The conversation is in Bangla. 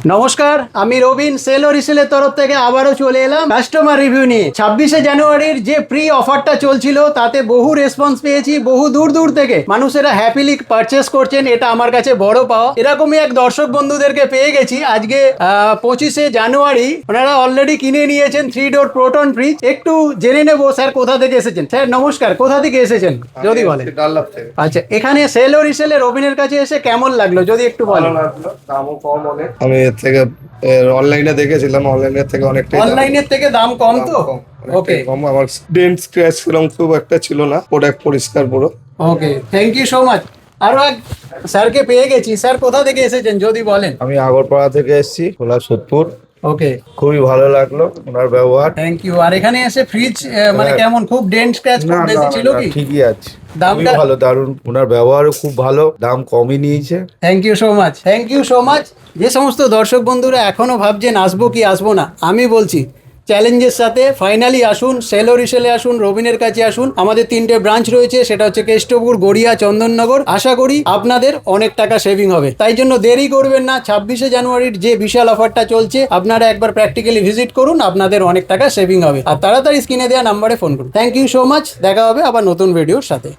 নমস্কার, আমি রবিন সেল ও রিসেলের তরফ থেকে আবারও চলে এলাম কাস্টমার রিভিউ নিয়ে। 26শে জানুয়ারির যে প্রি অফারটা চলছিল তাতে বহু রেসপন্স পেয়েছি, বহু দূর দূর থেকে মানুষেরা হ্যাপিলি পারচেস করছেন, এটা আমার কাছে বড় পাওয়া। এরকমই এক দর্শক বন্ধুদেরকে পেয়ে গেছি আজকে 25শে জানুয়ারি, ওনারা অলরেডি কিনে নিয়েছেন 3 ডোর প্রোটন ফ্রিজ। একটু জেনে নেবো স্যার কোথা থেকে এসেছেন। স্যার নমস্কার, কোথা থেকে এসেছেন যদি বলেন। আচ্ছা, এখানে সেল ও রিসেলে রবিনের কাছে এসে কেমন লাগলো যদি একটু বলেন। দামও কম অনেক। আমি এর থেকে অনলাইনে দেখেছিলাম, অনলাইনের থেকে অনেকটাই অনলাইনের থেকে দাম কম তো? ওকে কম। আমার ডেন্ট স্ক্র্যাচ এরকম খুব একটা ছিল না, প্রোডাক্ট পরিষ্কার পুরো। ওকে, থ্যাংক ইউ সো মাচ। আরো এক স্যারকে পেয়ে গেছি। স্যার কোথা থেকে এসেছেন যদি বলেন। আমি আগরপাড়া থেকে এসেছি, খোলা সোদপুর। ওকে, খুবই ভালো লাগলো ওনার ব্যবহার। Thank you. আর এখানে এসে ফ্রিজ মানে কেমন, খুব ডেন্ট স্ক্র্যাচ না খুব না বেশি ছিল না, কি? ঠিকই আছে, খুবই দামটা ভালো, দারুণ। ওনার ব্যবহারও খুব ভালো, দাম কমই নিয়েছে। Thank you so much, thank you so much. যে সমস্ত দর্শক বন্ধুরা এখনো ভাবছেন আসবো কি আসবো না, আমি বলছি চ্যালেঞ্জের সাথে ফাইনালি আসুন, সেল ও রিসেলে আসুন, রবিনের কাছে আসুন। আমাদের 3টে ব্রাঞ্চ রয়েছে, সেটা হচ্ছে কেষ্টপুর, গড়িয়া, চন্দননগর। আশা করি আপনাদের অনেক টাকা সেভিং হবে, তাই জন্য দেরি করবেন না। 26শে জানুয়ারির যে বিশাল অফারটা চলছে, আপনারা একবার প্র্যাকটিক্যালি ভিজিট করুন, আপনাদের অনেক টাকা সেভিং হবে। আর তাড়াতাড়ি স্ক্রিনে দেওয়া নাম্বারে ফোন করুন। থ্যাংক ইউ সো মাচ, দেখা হবে আবার নতুন ভিডিওর সাথে।